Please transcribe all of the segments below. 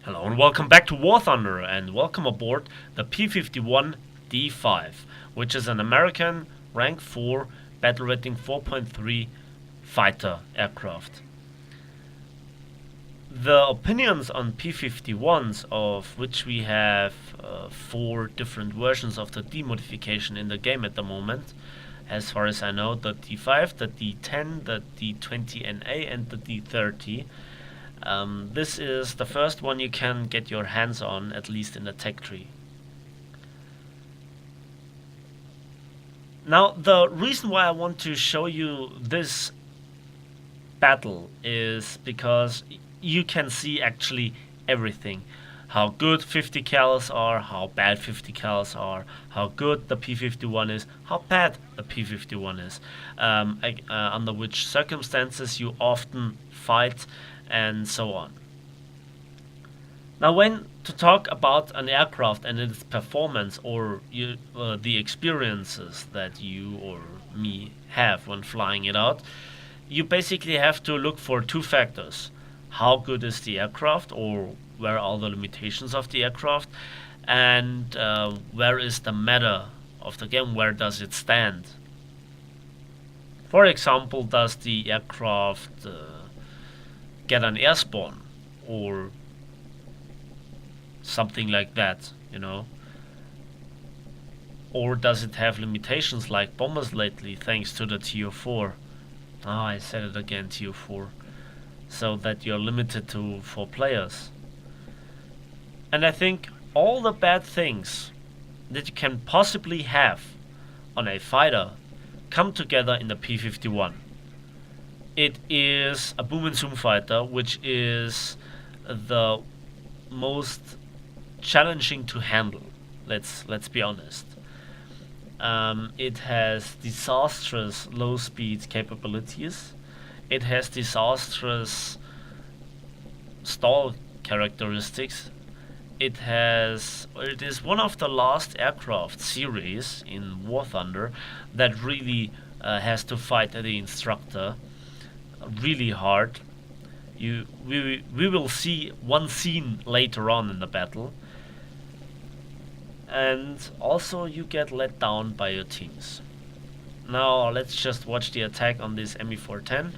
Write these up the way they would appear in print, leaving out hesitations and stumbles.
Hello and welcome back to War Thunder and welcome aboard the P-51D-5, which is an American rank 4 battle rating 4.3 fighter aircraft. The opinions on P-51s, of which we have 4 different versions of the D modification in the game at the moment, as far as I know, the D5, the D10, the D20NA and the D30. This is the first one you can get your hands on, at least in the tech tree. Now, the reason why I want to show you this battle is because you can see actually everything. How good 50 cals are, how bad 50 cals are, how good the P-51 is, how bad the P-51 is, under which circumstances you often fight, and so on. Now, when to talk about an aircraft and its performance or the experiences that you or me have when flying it out, you basically have to look for 2 factors. How good is the aircraft, or where are the limitations of the aircraft, and where is the meta of the game, where does it stand? For example, does the aircraft get an air spawn or something like that, or does it have limitations like bombers lately, thanks to the TO4? I said it again, TO4, so that you're limited to 4 players. And I think all the bad things that you can possibly have on a fighter come together in the P-51. It is a boom and zoom fighter, which is the most challenging to handle. Let's be honest. It has disastrous low speed capabilities. It has disastrous stall characteristics. It is one of the last aircraft series in War Thunder that really has to fight the instructor really hard. We will see one scene later on in the battle, and also you get let down by your teams. Now let's just watch the attack on this Me-410.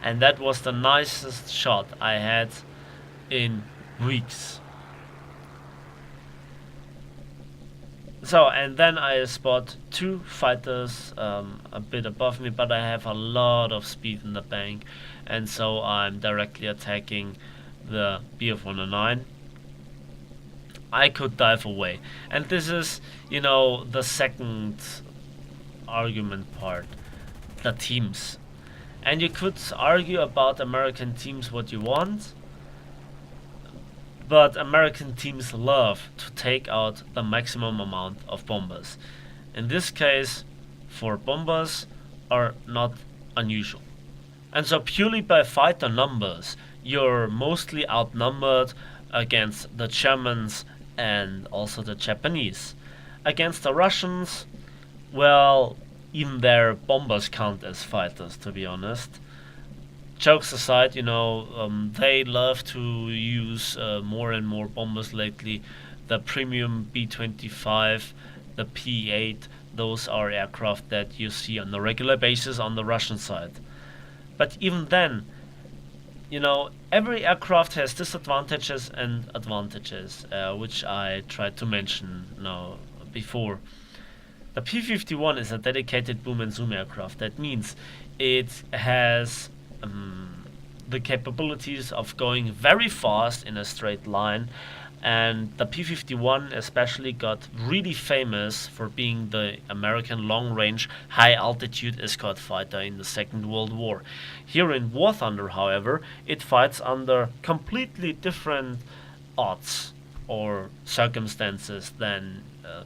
And that was the nicest shot I had in weeks. So, and then I spot 2 fighters a bit above me, but I have a lot of speed in the bank, and so I'm directly attacking the Bf-109. I could dive away, and this is, the second argument part, the teams. And you could argue about American teams what you want, but American teams love to take out the maximum amount of bombers. In this case, 4 bombers are not unusual. And so purely by fighter numbers, you're mostly outnumbered against the Germans and also the Japanese. Against the Russians, well, even their bombers count as fighters, to be honest. Jokes aside, they love to use more and more bombers lately. The premium B-25, the P-8, those are aircraft that you see on a regular basis on the Russian side. But even then, every aircraft has disadvantages and advantages, which I tried to mention now before. The P-51 is a dedicated boom and zoom aircraft. That means it has the capabilities of going very fast in a straight line, and the P-51 especially got really famous for being the American long-range high-altitude escort fighter in the Second World War. Here in War Thunder, however, it fights under completely different odds or circumstances than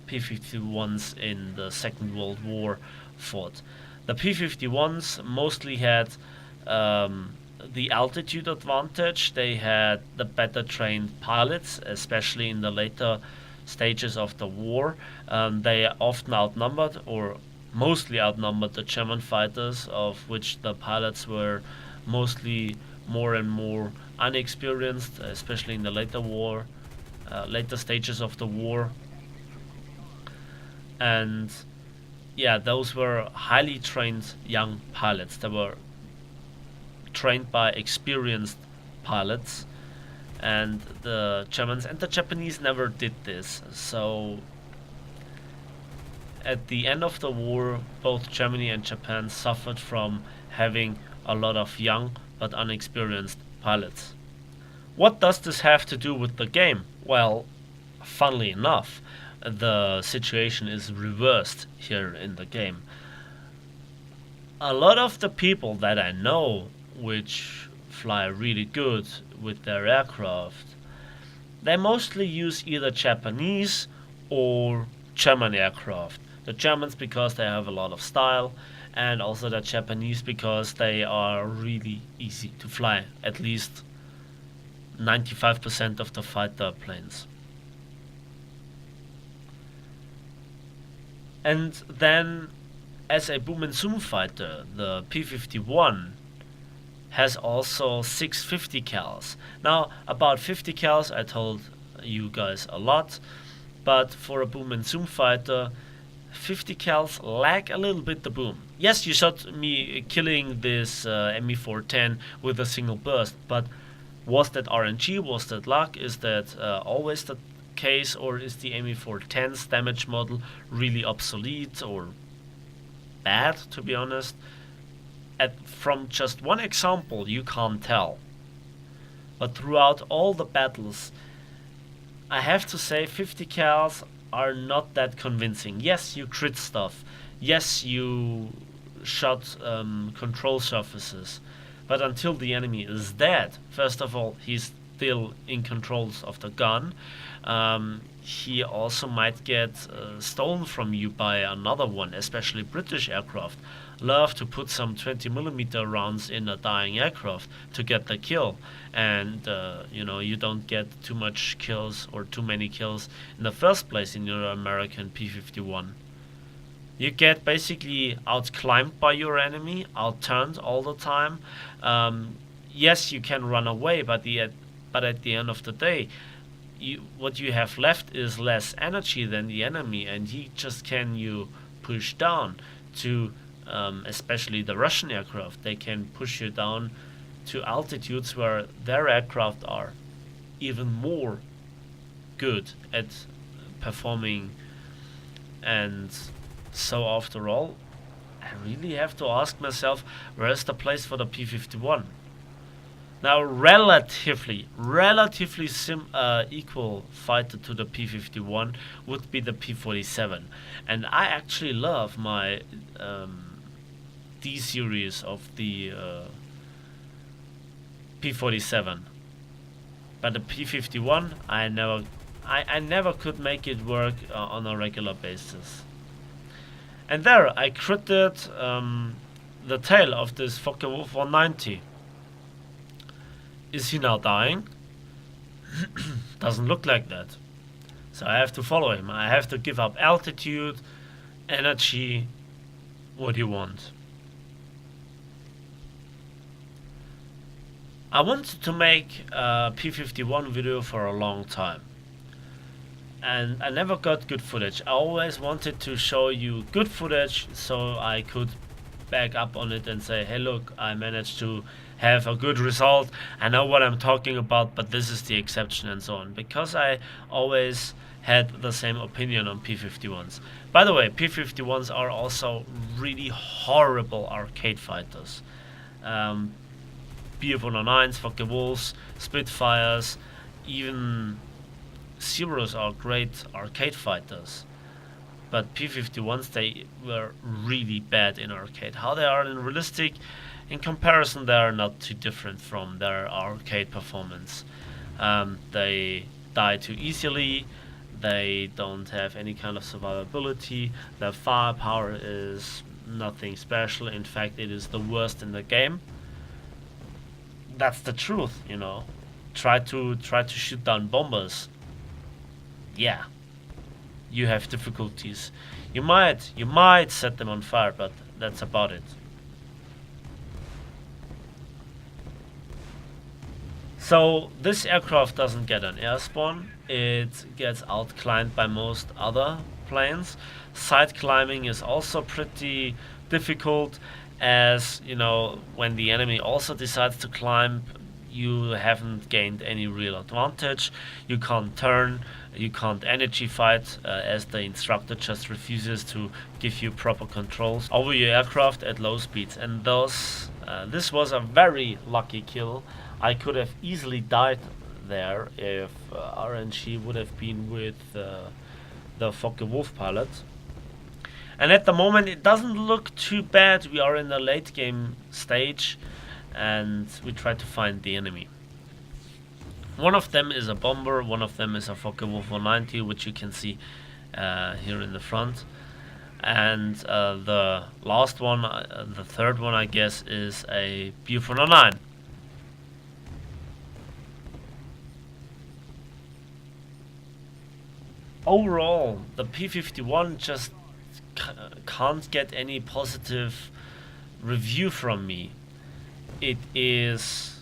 P-51s in the Second World War fought. The P-51s mostly had the altitude advantage. They had the better trained pilots, especially in the later stages of the war. They often outnumbered, or mostly outnumbered, the German fighters, of which the pilots were mostly more and more unexperienced, especially in the later stages of the war. And yeah, those were highly trained young pilots. They were trained by experienced pilots, and the Germans and the Japanese never did this. So at the end of the war, both Germany and Japan suffered from having a lot of young but unexperienced pilots. What does this have to do with the game? Well, funnily enough, the situation is reversed here in the game. A lot of the people that I know which fly really good with their aircraft, they mostly use either Japanese or German aircraft. The Germans because they have a lot of style, and also the Japanese because they are really easy to fly, at least 95% of the fighter planes. And then, as a boom and zoom fighter, the P-51 has also 650 cals. Now, about 50 cals, I told you guys a lot, but for a boom and zoom fighter, 50 cals lag a little bit the boom. Yes, you shot me killing this Me-410 with a single burst, but was that RNG? Was that luck? Is that always the case, or is the Me-410's damage model really obsolete or bad, to be honest? From just one example, you can't tell. But throughout all the battles, I have to say 50 cals are not that convincing. Yes, you crit stuff. Yes, you shot control surfaces. But until the enemy is dead, first of all, he's still in controls of the gun. He also might get stolen from you by another one, especially British aircraft love to put some 20mm rounds in a dying aircraft to get the kill, and you don't get too much kills or too many kills in the first place in your American P-51. You get basically outclimbed by your enemy, outturned all the time. Yes, you can run away, but at the end of the day, what you have left is less energy than the enemy, and he just can you push down to, especially the Russian aircraft, they can push you down to altitudes where their aircraft are even more good at performing. And so after all, I really have to ask myself, where is the place for the P-51? Now, relatively equal fighter to the P-51 would be the P-47, and I actually love my D series of the P-47, but the P-51 I never could make it work on a regular basis. And there I critted the tail of this Focke-Wulf 190. Is he now dying? Doesn't look like that. So I have to follow him. I have to give up altitude, energy. What do you want? I wanted to make a P-51 video for a long time, and I never got good footage. I always wanted to show you good footage so I could back up on it and say, hey look, I managed to have a good result. I know what I'm talking about, but this is the exception, and so on, because I always had the same opinion on P-51s. By the way, P-51s are also really horrible arcade fighters. Bf-109s, Focke-Wulfs, Spitfires, even Zeros are great arcade fighters. But P-51s, they were really bad in arcade. How they are in realistic, in comparison, they are not too different from their arcade performance. They die too easily, they don't have any kind of survivability, their firepower is nothing special, in fact it is the worst in the game. That's the truth, you know. Try to shoot down bombers. Yeah, you have difficulties. You might set them on fire, but that's about it. So this aircraft doesn't get an air spawn, it gets outclimbed by most other planes. Side climbing is also pretty difficult, as you know, when the enemy also decides to climb, you haven't gained any real advantage. You can't turn, you can't energy fight, as the instructor just refuses to give you proper controls over your aircraft at low speeds. And this was a very lucky kill. I could have easily died there if RNG would have been with the Focke-Wulf pilot. And at the moment it doesn't look too bad. We are in the late game stage and we try to find the enemy. One of them is a bomber, one of them is a Focke-Wulf 190, which you can see here in the front. And the last one, the third one I guess, is a Buf 109. Overall, the P-51 just can't get any positive review from me. It is,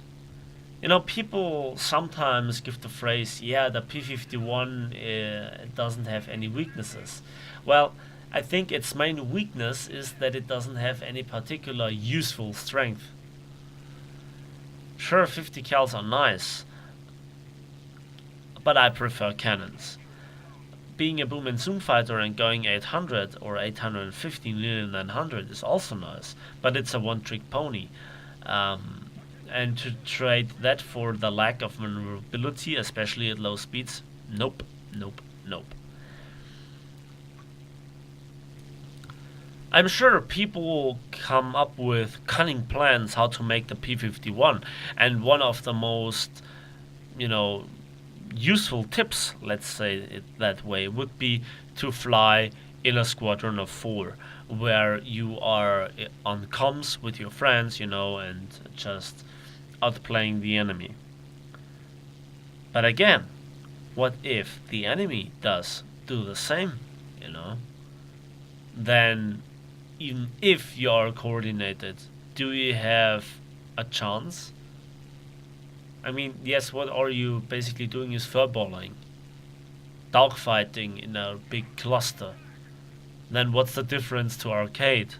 you know, people sometimes give the phrase, yeah, the P-51 doesn't have any weaknesses. Well, I think its main weakness is that it doesn't have any particular useful strength. Sure, 50 cals are nice, but I prefer cannons. Being a boom and zoom fighter and going 800 or 850 nearly 900 is also nice, but it's a one-trick pony. And to trade that for the lack of maneuverability, especially at low speeds, nope, nope, nope. I'm sure people will come up with cunning plans how to make the P-51, and one of the most, you know, useful tips, let's say it that way, would be to fly in a squadron of 4, where you are on comms with your friends, you know, and just outplaying the enemy. But again, what if the enemy does do the same, you know? Then, even if you are coordinated, do you have a chance? I mean, yes, what are you basically doing is furballing, dogfighting in a big cluster. Then what's the difference to arcade?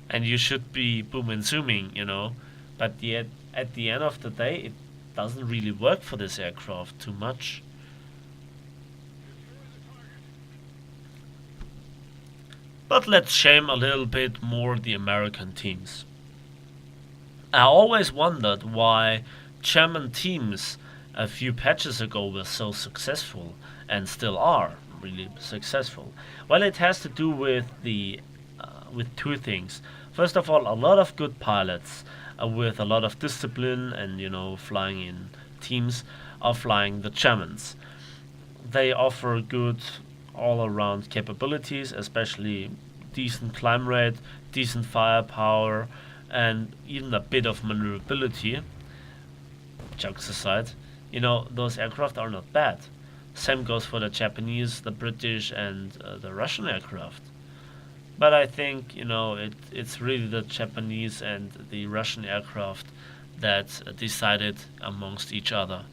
And you should be boom and zooming, you know, but yet at the end of the day, it doesn't really work for this aircraft too much. But let's shame a little bit more the American teams. I always wondered why German teams a few patches ago were so successful and still are really successful. Well, it has to do with with two things. First of all, a lot of good pilots with a lot of discipline and, you know, flying in teams are flying the Germans. They offer good all-around capabilities, especially decent climb rate, decent firepower, and even a bit of maneuverability. Jokes aside, you know, those aircraft are not bad. Same goes for the Japanese, the British, and the Russian aircraft. But I think, you know, it's really the Japanese and the Russian aircraft that decided amongst each other.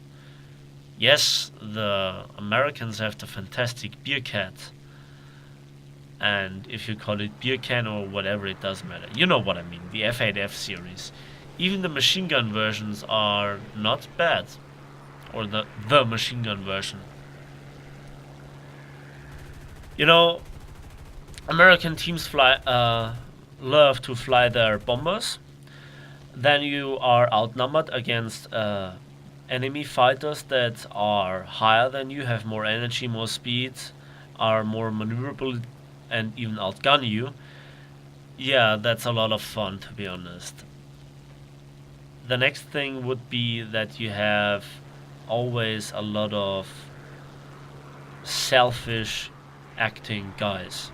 Yes, the Americans have the fantastic Bearcat, and if you call it beer can or whatever, it doesn't matter. You know what I mean, the F8F series. Even the machine gun versions are not bad. Or the machine gun version. You know, American teams love to fly their bombers. Then you are outnumbered against enemy fighters that are higher than you, have more energy, more speed, are more maneuverable, and even outgun you. Yeah, that's a lot of fun, to be honest. The next thing would be that you have always a lot of selfish acting guys.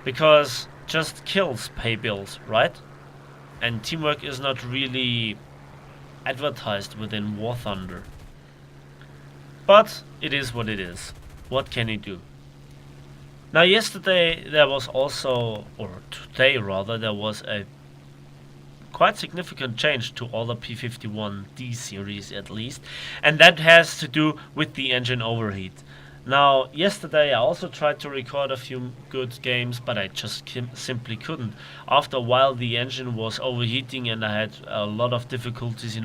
Because just kills pay bills, right? And teamwork is not really advertised within War Thunder. But it is what it is. What can you do? Now yesterday there was also, or today rather, there was a quite significant change to all the P-51D series at least, and that has to do with the engine overheat. Now, yesterday I also tried to record a few good games, but I just simply couldn't. After a while the engine was overheating and I had a lot of difficulties,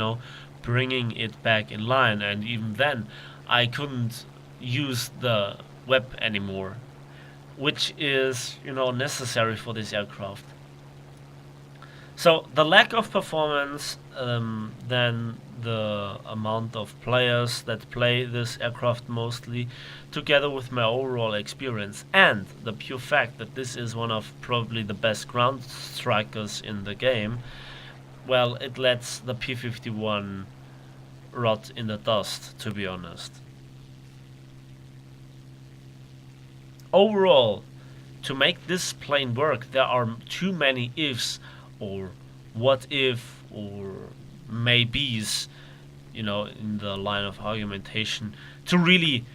bringing it back in line, and even then I couldn't use the web anymore, which is, necessary for this aircraft. So the lack of performance, then the amount of players that play this aircraft mostly, together with my overall experience, and the pure fact that this is one of probably the best ground strikers in the game, well, it lets the P-51 rot in the dust, to be honest. Overall, to make this plane work, there are too many ifs, or what if, or maybes, in the line of argumentation, to really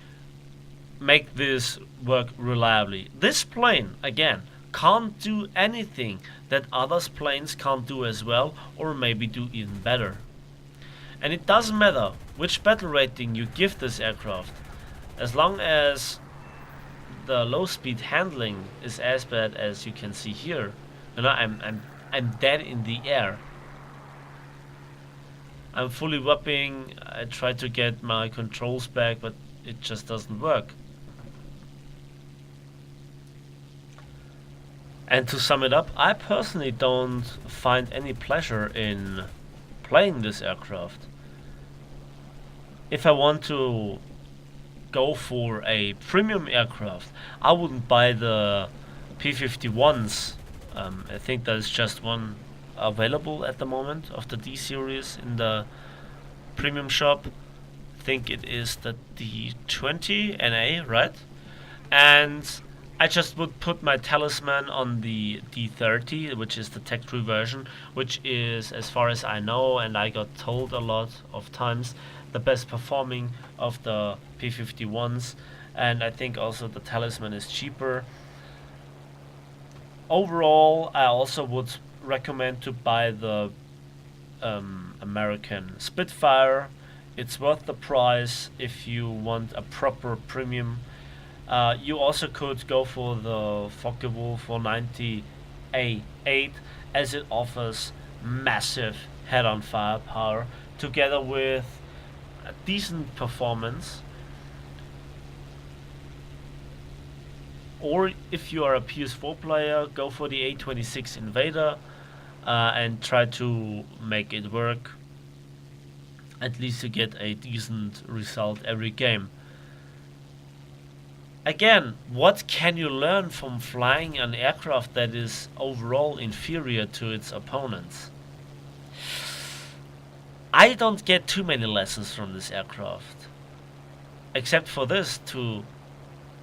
make this work reliably. This plane, again, can't do anything that others planes can't do as well, or maybe do even better. And it doesn't matter which battle rating you give this aircraft, as long as the low speed handling is as bad as you can see here. I'm dead in the air. I'm fully whopping. I try to get my controls back, but it just doesn't work. And to sum it up, I personally don't find any pleasure in playing this aircraft. If I want to go for a premium aircraft, I wouldn't buy the P-51s. I think there's just one available at the moment of the D series in the premium shop. I think it is the D20 NA, right? And I just would put my talisman on the D30, which is the tech true version, which is, as far as I know, and I got told a lot of times, the best performing of the P-51s, and I think also the talisman is cheaper. Overall, I also would recommend to buy the American Spitfire. It's worth the price if you want a proper premium. You also could go for the Focke-Wulf 490A8, as it offers massive head-on firepower together with a decent performance. Or if you are a PS4 player, go for the A26 Invader and try to make it work, at least to get a decent result every game. Again, what can you learn from flying an aircraft that is overall inferior to its opponents? I don't get too many lessons from this aircraft, except for this, to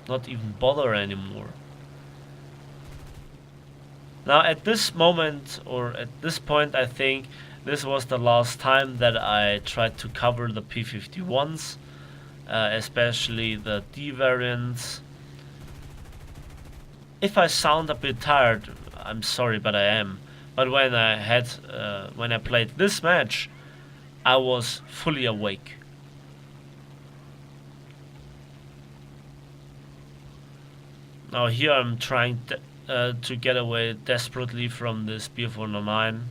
not even bother anymore. Now at this moment, or at this point, I think this was the last time that I tried to cover the P-51s, especially the D variants. If I sound a bit tired, I'm sorry, but I am. But when I played this match, I was fully awake. Now here I'm trying to get away desperately from this Bf-109.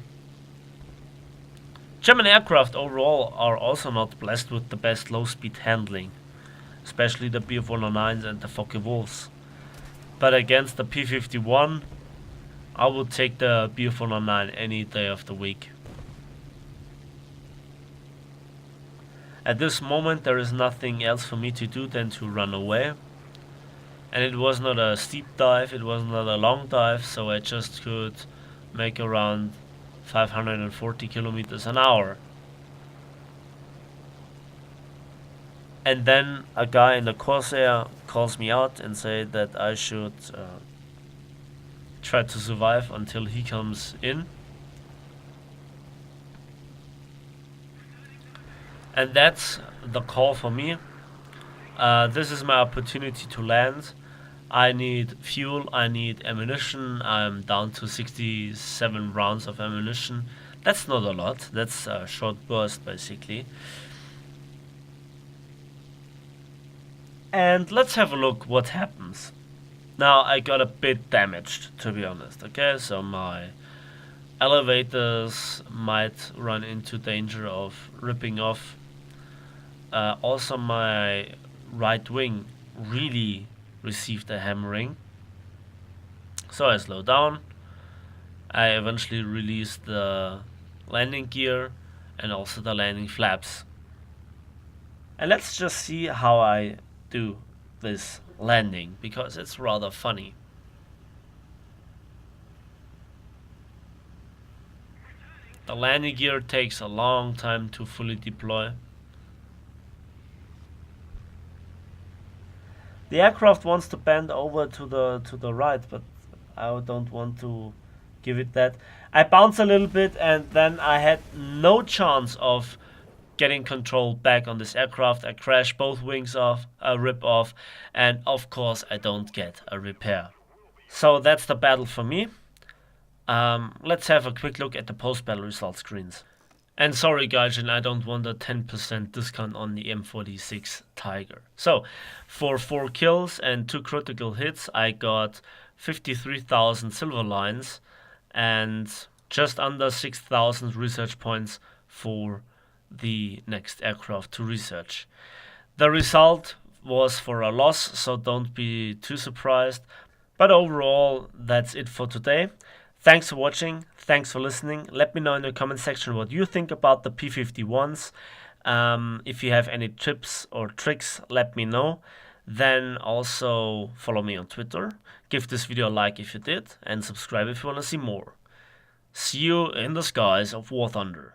German aircraft overall are also not blessed with the best low-speed handling, especially the Bf-109s and the Focke-Wulfs. But against the P-51, I would take the Bf-109 any day of the week. At this moment there is nothing else for me to do than to run away. And it was not a steep dive, it was not a long dive, so I just could make around 540 kilometers an hour. And then a guy in the Corsair calls me out and said that I should try to survive until he comes in. And that's the call for me. This is my opportunity to land. I need fuel, I need ammunition. I'm down to 67 rounds of ammunition. That's not a lot, that's a short burst basically. And let's have a look what happens. Now I got a bit damaged, to be honest, okay? So my elevators might run into danger of ripping off. Also my right wing really received a hammering. So I slow down. I eventually release the landing gear and also the landing flaps. And let's just see how I do this landing, because it's rather funny. The landing gear takes a long time to fully deploy. The aircraft wants to bend over to the right, but I don't want to give it that. I bounce a little bit, and then I had no chance of getting control back on this aircraft. I crash both wings off, a rip off, and of course I don't get a repair. So that's the battle for me. Let's have a quick look at the post-battle result screens. And sorry Gaijin, I don't want a 10% discount on the M46 Tiger. So, for 4 kills and 2 critical hits, I got 53,000 silver lines and just under 6,000 research points for the next aircraft to research. The result was for a loss, so don't be too surprised. But overall, that's it for today. Thanks for watching, thanks for listening. Let me know in the comment section what you think about the P-51s. If you have any tips or tricks, let me know. Then also follow me on Twitter. Give this video a like if you did, and subscribe if you want to see more. See you in the skies of War Thunder.